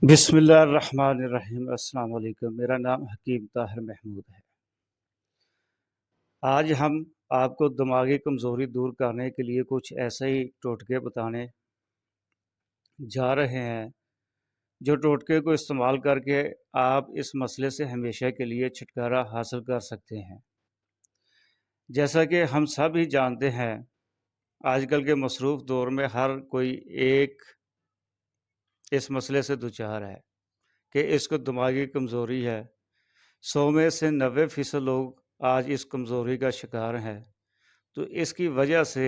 بسم اللہ الرحمن الرحیم۔ السلام علیکم، میرا نام حکیم طاہر محمود ہے۔ آج ہم آپ کو دماغی کمزوری دور کرنے کے لیے کچھ ایسے ہی ٹوٹکے بتانے جا رہے ہیں جو ٹوٹکے کو استعمال کر کے آپ اس مسئلے سے ہمیشہ کے لیے چھٹکارا حاصل کر سکتے ہیں۔ جیسا کہ ہم سب ہی جانتے ہیں، آج کل کے مصروف دور میں ہر کوئی ایک اس مسئلے سے دوچار ہے کہ اس کو دماغی کمزوری ہے۔ 100 میں سے 90% لوگ آج اس کمزوری کا شکار ہیں، تو اس کی وجہ سے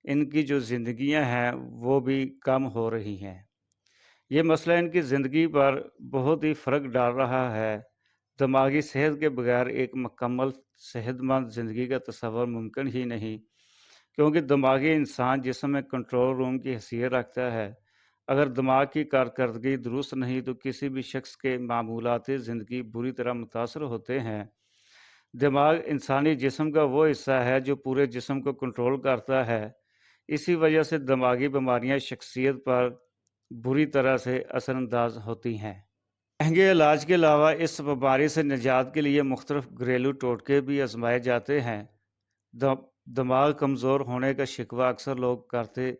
ان کی جو زندگیاں ہیں وہ بھی کم ہو رہی ہیں۔ یہ مسئلہ ان کی زندگی پر بہت ہی فرق ڈال رہا ہے۔ دماغی صحت کے بغیر ایک مکمل صحت مند زندگی کا تصور ممکن ہی نہیں، کیونکہ دماغی انسان جسم میں کنٹرول روم کی حیثیت رکھتا ہے۔ اگر دماغ کی کارکردگی درست نہیں تو کسی بھی شخص کے معمولاتی زندگی بری طرح متاثر ہوتے ہیں۔ دماغ انسانی جسم کا وہ حصہ ہے جو پورے جسم کو کنٹرول کرتا ہے۔ اسی وجہ سے دماغی بیماریاں شخصیت پر بری طرح سے اثر انداز ہوتی ہیں۔ مہنگے علاج کے علاوہ اس بیماری سے نجات کے لیے مختلف گھریلو ٹوٹکے بھی آزمائے جاتے ہیں۔ دماغ کمزور ہونے کا شکوہ اکثر لوگ کرتے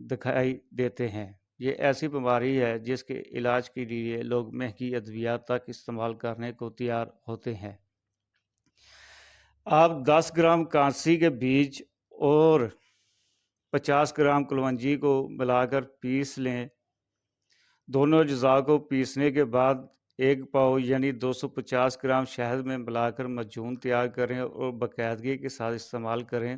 دکھائی دیتے ہیں۔ یہ ایسی بیماری ہے جس کے علاج کے لیے لوگ مہنگی ادویات تک استعمال کرنے کو تیار ہوتے ہیں۔ آپ 10 گرام کانسی کے بیج اور 50 گرام کلونجی کو ملا کر پیس لیں۔ دونوں اجزاء کو پیسنے کے بعد 1 پاؤ یعنی 250 گرام شہد میں ملا کر معجون تیار کریں اور باقاعدگی کے ساتھ استعمال کریں۔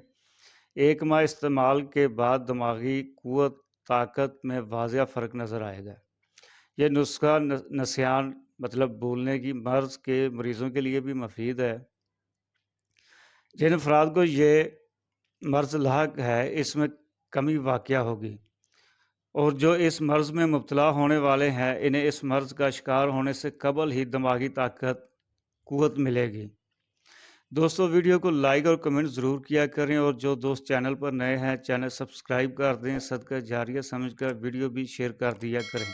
1 ماہ استعمال کے بعد دماغی قوت طاقت میں واضح فرق نظر آئے گا۔ یہ نسخہ نسیان مطلب بھولنے کی مرض کے مریضوں کے لیے بھی مفید ہے۔ جن افراد کو یہ مرض لاحق ہے اس میں کمی واقع ہوگی، اور جو اس مرض میں مبتلا ہونے والے ہیں انہیں اس مرض کا شکار ہونے سے قبل ہی دماغی قوت ملے گی۔ دوستو، ویڈیو کو لائک اور کمنٹ ضرور کیا کریں، اور جو دوست چینل پر نئے ہیں چینل سبسکرائب کر دیں۔ صدقہ جاریہ سمجھ کر ویڈیو بھی شیئر کر دیا کریں۔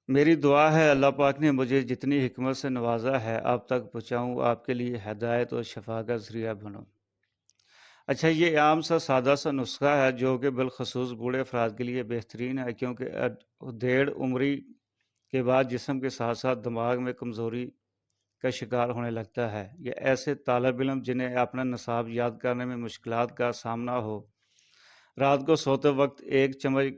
میری دعا ہے اللہ پاک نے مجھے جتنی حکمت سے نوازا ہے آپ تک پہنچاؤں، آپ کے لیے ہدایت اور شفا کا ذریعہ بنوں۔ اچھا، یہ عام سا سادہ سا نسخہ ہے جو کہ بالخصوص بوڑھے افراد کے لیے بہترین ہے، کیونکہ ڈیڑھ عمری کے بعد جسم کے ساتھ ساتھ دماغ میں کمزوری کا شکار ہونے لگتا ہے۔ یہ ایسے طالب علم جنہیں اپنا نصاب یاد کرنے میں مشکلات کا سامنا ہو، رات کو سوتے وقت 1 چمچ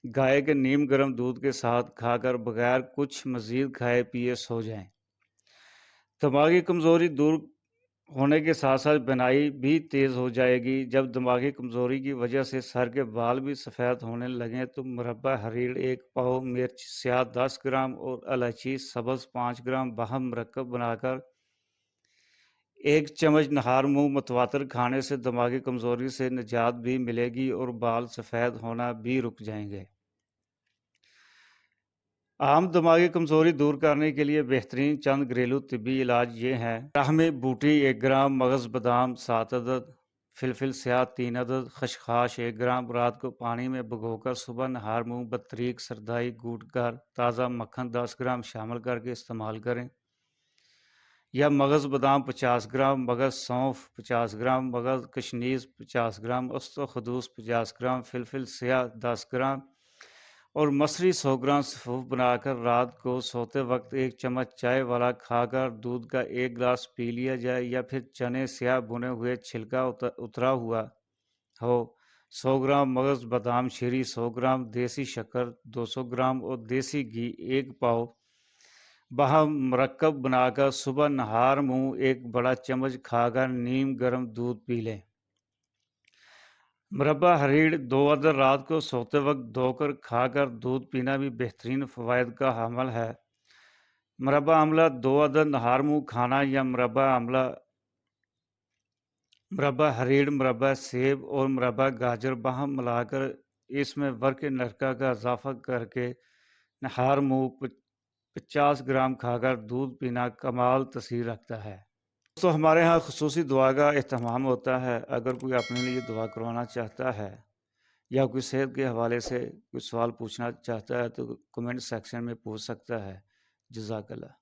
گائے کے نیم گرم دودھ کے ساتھ کھا کر بغیر کچھ مزید کھائے پیے سو جائیں۔ دماغی کمزوری دور ہونے کے ساتھ ساتھ بینائی بھی تیز ہو جائے گی۔ جب دماغی کمزوری کی وجہ سے سر کے بال بھی سفید ہونے لگیں تو مربع ہریڑ 1 پاؤ، مرچ سیاہ 10 گرام اور الائچی سبز 5 گرام باہم مرکب بنا کر 1 چمچ نہار منہ متواتر کھانے سے دماغی کمزوری سے نجات بھی ملے گی اور بال سفید ہونا بھی رک جائیں گے۔ عام دماغی کمزوری دور کرنے کے لیے بہترین چند گھریلو طبی علاج یہ ہیں۔ براہمی بوٹی 1 گرام، مغز بادام 7 عدد، فلفل سیاہ 3 عدد، خشخاش 1 گرام، رات کو پانی میں بھگو کر صبح نہار منہ بطریق سردائی گوٹ کر تازہ مکھن 10 گرام شامل کر کے استعمال کریں۔ یا مغز بادام 50 گرام، مغز سونف 50 گرام، مغز کشنیز 50 گرام، استو خدوس 50 گرام، فلفل سیاہ 10 گرام اور مصری 100 گرام سفوف بنا کر رات کو سوتے وقت 1 چمچ چائے والا کھا کر دودھ کا 1 گلاس پی لیا جائے، یا پھر چنے سیاہ بھنے ہوئے چھلکا اترا ہوا ہو 100 گرام، مغز بادام شیری 100 گرام، دیسی شکر 200 گرام اور دیسی گھی 1 پاؤ باہم مرکب بنا کر صبح نہار منہ 1 بڑا چمچ کھا کر نیم گرم دودھ پی لیں۔ مربع ہریڑ 2 عدد رات کو سوتے وقت دھو کر کھا کر دودھ پینا بھی بہترین فوائد کا حامل ہے۔ مربع آملہ 2 عدد نہار منہ کھانا، یا مربع ہریڑ، مربع سیب اور مربع گاجر باہم ملا کر اس میں ورق نرکہ کا اضافہ کر کے نہار منہ 50 گرام کھا کر دودھ پینا کمال تاثیر رکھتا ہے۔ تو ہمارے ہاں خصوصی دعا کا اہتمام ہوتا ہے۔ اگر کوئی اپنے لیے دعا کروانا چاہتا ہے یا کوئی صحت کے حوالے سے کوئی سوال پوچھنا چاہتا ہے تو کمنٹ سیکشن میں پوچھ سکتا ہے۔ جزاک اللہ۔